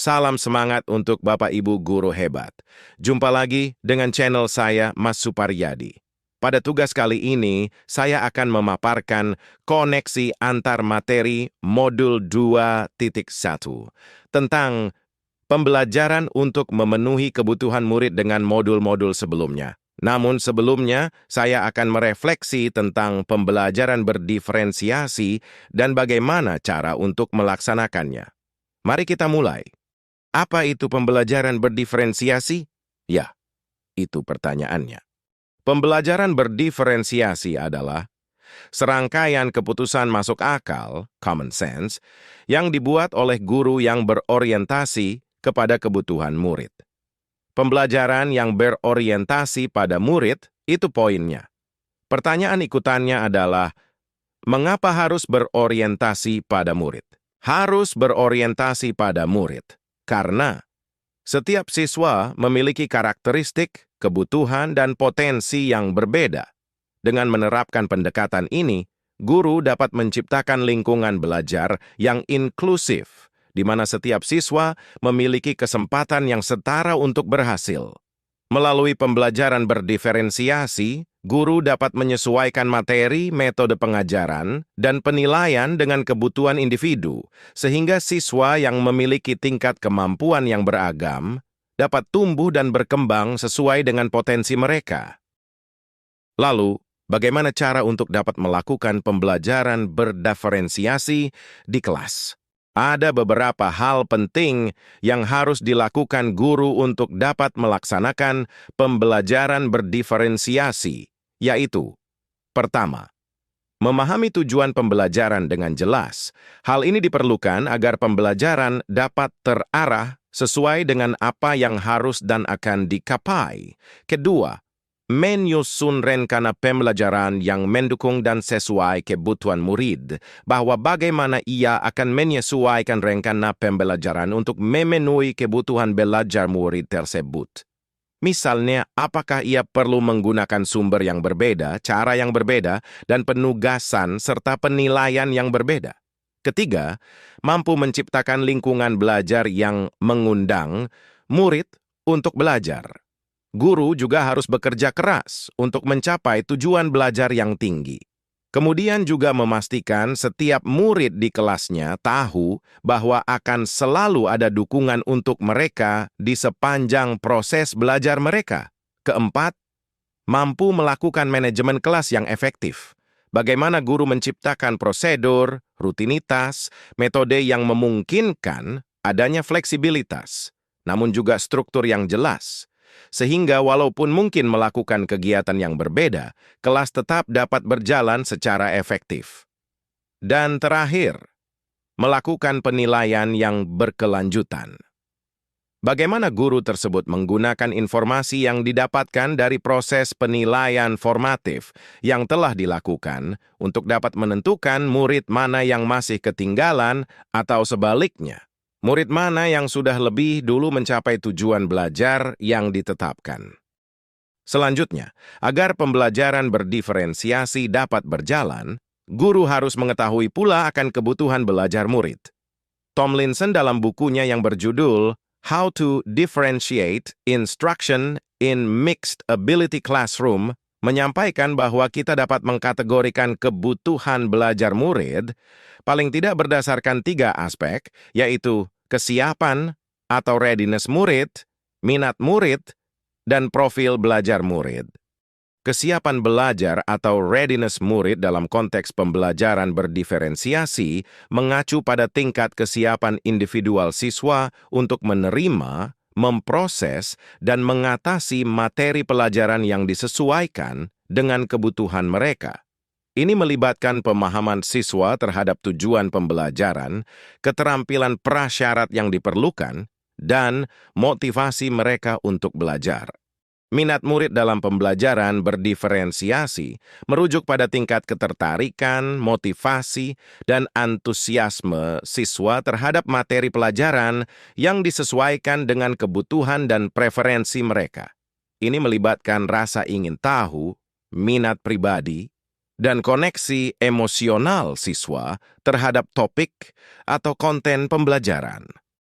Salam semangat untuk Bapak Ibu guru hebat. Jumpa lagi dengan channel saya, Mas Suparyadi. Pada tugas kali ini, saya akan memaparkan koneksi antar materi modul 2.1 tentang pembelajaran untuk memenuhi kebutuhan murid dengan modul-modul sebelumnya. Namun sebelumnya, saya akan merefleksi tentang pembelajaran berdiferensiasi dan bagaimana cara untuk melaksanakannya. Mari kita mulai. Apa itu pembelajaran berdiferensiasi? Ya, itu pertanyaannya. Pembelajaran berdiferensiasi adalah serangkaian keputusan masuk akal, common sense, yang dibuat oleh guru yang berorientasi kepada kebutuhan murid. Pembelajaran yang berorientasi pada murid, itu poinnya. Pertanyaan ikutannya adalah, mengapa harus berorientasi pada murid? Harus berorientasi pada murid. Karena setiap siswa memiliki karakteristik, kebutuhan, dan potensi yang berbeda. Dengan menerapkan pendekatan ini, guru dapat menciptakan lingkungan belajar yang inklusif, di mana setiap siswa memiliki kesempatan yang setara untuk berhasil. Melalui pembelajaran berdiferensiasi, guru dapat menyesuaikan materi, metode pengajaran, dan penilaian dengan kebutuhan individu, sehingga siswa yang memiliki tingkat kemampuan yang beragam dapat tumbuh dan berkembang sesuai dengan potensi mereka. Lalu, bagaimana cara untuk dapat melakukan pembelajaran berdiferensiasi di kelas? Ada beberapa hal penting yang harus dilakukan guru untuk dapat melaksanakan pembelajaran berdiferensiasi, yaitu: pertama, memahami tujuan pembelajaran dengan jelas. Hal ini diperlukan agar pembelajaran dapat terarah sesuai dengan apa yang harus dan akan dicapai. Kedua, menyusun rencana pembelajaran yang mendukung dan sesuai kebutuhan murid, bahwa bagaimana ia akan menyesuaikan rencana pembelajaran untuk memenuhi kebutuhan belajar murid tersebut. Misalnya, apakah ia perlu menggunakan sumber yang berbeda, cara yang berbeda, dan penugasan serta penilaian yang berbeda. Ketiga, mampu menciptakan lingkungan belajar yang mengundang murid untuk belajar. Guru juga harus bekerja keras untuk mencapai tujuan belajar yang tinggi. Kemudian juga memastikan setiap murid di kelasnya tahu bahwa akan selalu ada dukungan untuk mereka di sepanjang proses belajar mereka. Keempat, mampu melakukan manajemen kelas yang efektif. Bagaimana guru menciptakan prosedur, rutinitas, metode yang memungkinkan adanya fleksibilitas, namun juga struktur yang jelas. Sehingga walaupun mungkin melakukan kegiatan yang berbeda, kelas tetap dapat berjalan secara efektif. Dan terakhir, melakukan penilaian yang berkelanjutan. Bagaimana guru tersebut menggunakan informasi yang didapatkan dari proses penilaian formatif yang telah dilakukan untuk dapat menentukan murid mana yang masih ketinggalan atau sebaliknya. Murid mana yang sudah lebih dulu mencapai tujuan belajar yang ditetapkan. Selanjutnya, agar pembelajaran berdiferensiasi dapat berjalan, guru harus mengetahui pula akan kebutuhan belajar murid. Tomlinson dalam bukunya yang berjudul How to Differentiate Instruction in Mixed Ability Classroom menyampaikan bahwa kita dapat mengkategorikan kebutuhan belajar murid paling tidak berdasarkan 3 aspek, yaitu kesiapan atau readiness murid, minat murid, dan profil belajar murid. Kesiapan belajar atau readiness murid dalam konteks pembelajaran berdiferensiasi mengacu pada tingkat kesiapan individual siswa untuk menerima, memproses, dan mengatasi materi pelajaran yang disesuaikan dengan kebutuhan mereka. Ini melibatkan pemahaman siswa terhadap tujuan pembelajaran, keterampilan prasyarat yang diperlukan, dan motivasi mereka untuk belajar. Minat murid dalam pembelajaran berdiferensiasi merujuk pada tingkat ketertarikan, motivasi, dan antusiasme siswa terhadap materi pelajaran yang disesuaikan dengan kebutuhan dan preferensi mereka. Ini melibatkan rasa ingin tahu, minat pribadi, dan koneksi emosional siswa terhadap topik atau konten pembelajaran.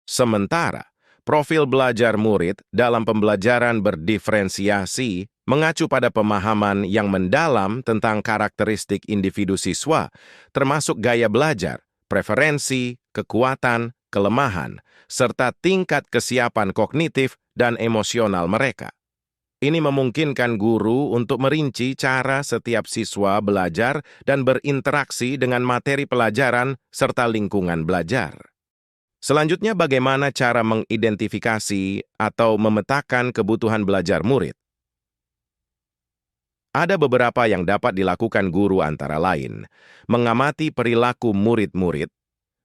Sementara, profil belajar murid dalam pembelajaran berdiferensiasi mengacu pada pemahaman yang mendalam tentang karakteristik individu siswa, termasuk gaya belajar, preferensi, kekuatan, kelemahan, serta tingkat kesiapan kognitif dan emosional mereka. Ini memungkinkan guru untuk merinci cara setiap siswa belajar dan berinteraksi dengan materi pelajaran serta lingkungan belajar. Selanjutnya, bagaimana cara mengidentifikasi atau memetakan kebutuhan belajar murid? Ada beberapa yang dapat dilakukan guru antara lain, mengamati perilaku murid-murid,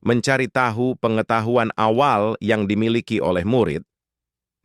mencari tahu pengetahuan awal yang dimiliki oleh murid,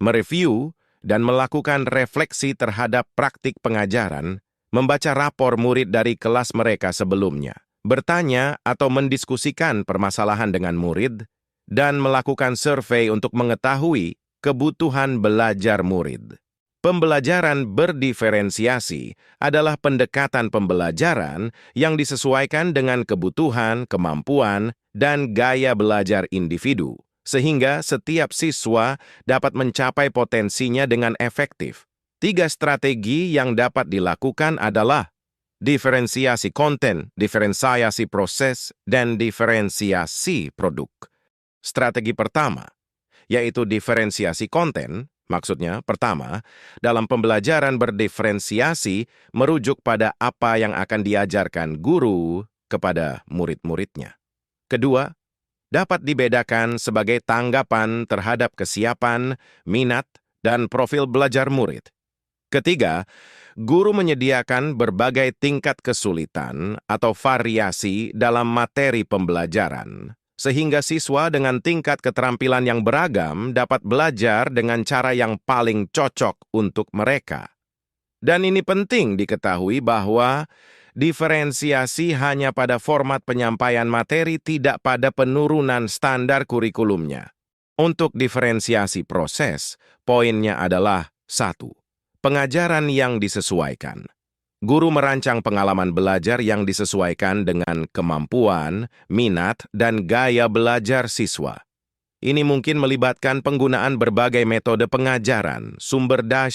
mereview dan melakukan refleksi terhadap praktik pengajaran, membaca rapor murid dari kelas mereka sebelumnya, bertanya atau mendiskusikan permasalahan dengan murid, dan melakukan survei untuk mengetahui kebutuhan belajar murid. Pembelajaran berdiferensiasi adalah pendekatan pembelajaran yang disesuaikan dengan kebutuhan, kemampuan, dan gaya belajar individu, sehingga setiap siswa dapat mencapai potensinya dengan efektif. 3 strategi yang dapat dilakukan adalah diferensiasi konten, diferensiasi proses, dan diferensiasi produk. Strategi pertama, yaitu diferensiasi konten, maksudnya, pertama, dalam pembelajaran berdiferensiasi merujuk pada apa yang akan diajarkan guru kepada murid-muridnya. Kedua, dapat dibedakan sebagai tanggapan terhadap kesiapan, minat, dan profil belajar murid. Ketiga, guru menyediakan berbagai tingkat kesulitan atau variasi dalam materi pembelajaran, sehingga siswa dengan tingkat keterampilan yang beragam dapat belajar dengan cara yang paling cocok untuk mereka. Dan ini penting diketahui bahwa diferensiasi hanya pada format penyampaian materi, tidak pada penurunan standar kurikulumnya. Untuk diferensiasi proses, poinnya adalah 1. Pengajaran yang disesuaikan. Guru merancang pengalaman belajar yang disesuaikan dengan kemampuan, minat, dan gaya belajar siswa. Ini mungkin melibatkan penggunaan berbagai metode pengajaran, sumber dan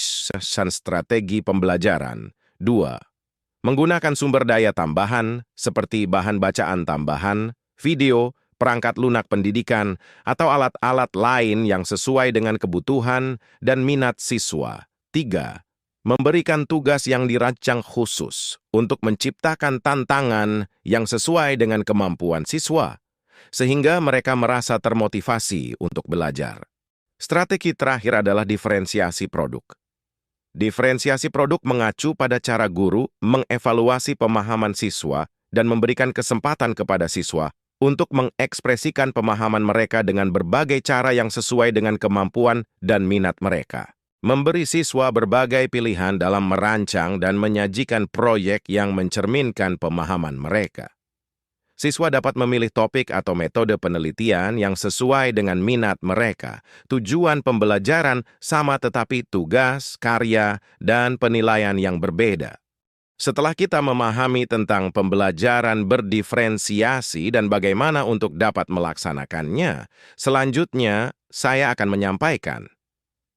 strategi pembelajaran. 2. Menggunakan sumber daya tambahan seperti bahan bacaan tambahan, video, perangkat lunak pendidikan, atau alat-alat lain yang sesuai dengan kebutuhan dan minat siswa. 3. Memberikan tugas yang dirancang khusus untuk menciptakan tantangan yang sesuai dengan kemampuan siswa, sehingga mereka merasa termotivasi untuk belajar. Strategi terakhir adalah diferensiasi produk. Diferensiasi produk mengacu pada cara guru mengevaluasi pemahaman siswa dan memberikan kesempatan kepada siswa untuk mengekspresikan pemahaman mereka dengan berbagai cara yang sesuai dengan kemampuan dan minat mereka. Memberi siswa berbagai pilihan dalam merancang dan menyajikan proyek yang mencerminkan pemahaman mereka. Siswa dapat memilih topik atau metode penelitian yang sesuai dengan minat mereka. Tujuan pembelajaran sama tetapi tugas, karya, dan penilaian yang berbeda. Setelah kita memahami tentang pembelajaran berdiferensiasi dan bagaimana untuk dapat melaksanakannya, selanjutnya saya akan menyampaikan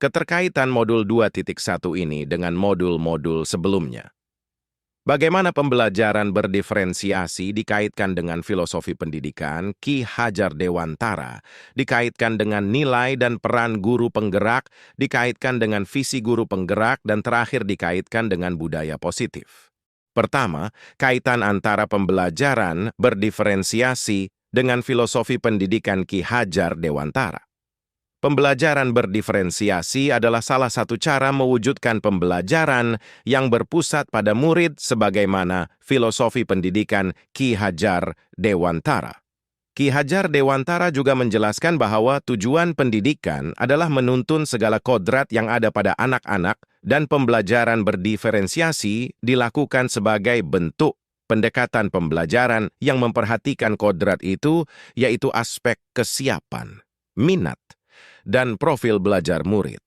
keterkaitan modul 2.1 ini dengan modul-modul sebelumnya. Bagaimana pembelajaran berdiferensiasi dikaitkan dengan filosofi pendidikan Ki Hajar Dewantara, dikaitkan dengan nilai dan peran guru penggerak, dikaitkan dengan visi guru penggerak, dan terakhir dikaitkan dengan budaya positif. Pertama, kaitan antara pembelajaran berdiferensiasi dengan filosofi pendidikan Ki Hajar Dewantara. Pembelajaran berdiferensiasi adalah salah satu cara mewujudkan pembelajaran yang berpusat pada murid sebagaimana filosofi pendidikan Ki Hajar Dewantara. Ki Hajar Dewantara juga menjelaskan bahwa tujuan pendidikan adalah menuntun segala kodrat yang ada pada anak-anak dan pembelajaran berdiferensiasi dilakukan sebagai bentuk pendekatan pembelajaran yang memperhatikan kodrat itu, yaitu aspek kesiapan, minat, dan profil belajar murid.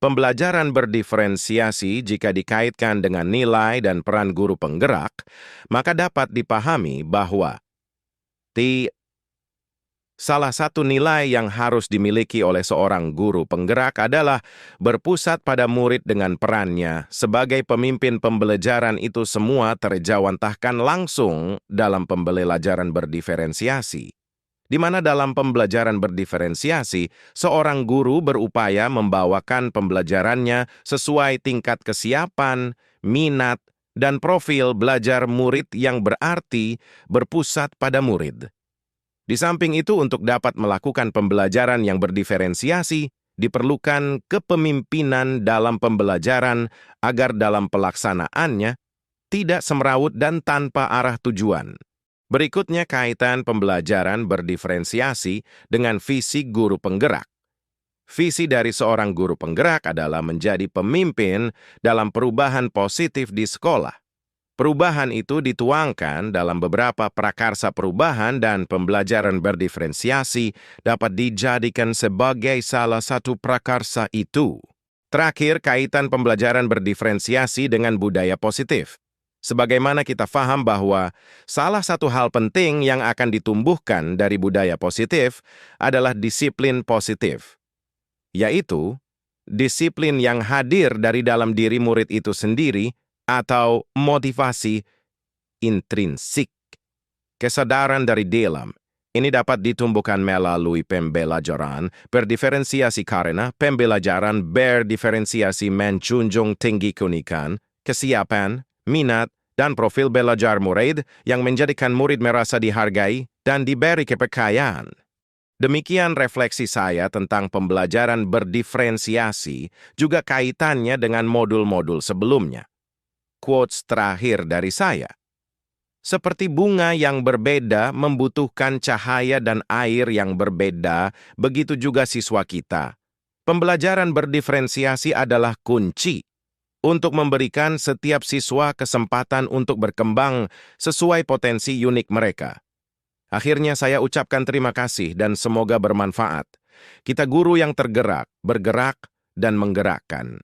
Pembelajaran berdiferensiasi jika dikaitkan dengan nilai dan peran guru penggerak, maka dapat dipahami bahwa Salah satu nilai yang harus dimiliki oleh seorang guru penggerak adalah berpusat pada murid dengan perannya sebagai pemimpin pembelajaran itu semua terjawantahkan langsung dalam pembelajaran berdiferensiasi. Di mana dalam pembelajaran berdiferensiasi, seorang guru berupaya membawakan pembelajarannya sesuai tingkat kesiapan, minat, dan profil belajar murid yang berarti berpusat pada murid. Di samping itu, untuk dapat melakukan pembelajaran yang berdiferensiasi, diperlukan kepemimpinan dalam pembelajaran agar dalam pelaksanaannya tidak semrawut dan tanpa arah tujuan. Berikutnya, kaitan pembelajaran berdiferensiasi dengan visi guru penggerak. Visi dari seorang guru penggerak adalah menjadi pemimpin dalam perubahan positif di sekolah. Perubahan itu dituangkan dalam beberapa prakarsa perubahan dan pembelajaran berdiferensiasi dapat dijadikan sebagai salah satu prakarsa itu. Terakhir, kaitan pembelajaran berdiferensiasi dengan budaya positif. Sebagaimana kita paham bahwa salah satu hal penting yang akan ditumbuhkan dari budaya positif adalah disiplin positif, yaitu disiplin yang hadir dari dalam diri murid itu sendiri atau motivasi intrinsik, kesadaran dari dalam. Ini dapat ditumbuhkan melalui pembelajaran berdiferensiasi karena pembelajaran berdiferensiasi menjunjung tinggi keunikan, kesiapan, minat, dan profil belajar murid yang menjadikan murid merasa dihargai dan diberi kepercayaan. Demikian refleksi saya tentang pembelajaran berdiferensiasi, juga kaitannya dengan modul-modul sebelumnya. Quotes terakhir dari saya. Seperti bunga yang berbeda membutuhkan cahaya dan air yang berbeda, begitu juga siswa kita. Pembelajaran berdiferensiasi adalah kunci untuk memberikan setiap siswa kesempatan untuk berkembang sesuai potensi unik mereka. Akhirnya saya ucapkan terima kasih dan semoga bermanfaat. Kita guru yang tergerak, bergerak, dan menggerakkan.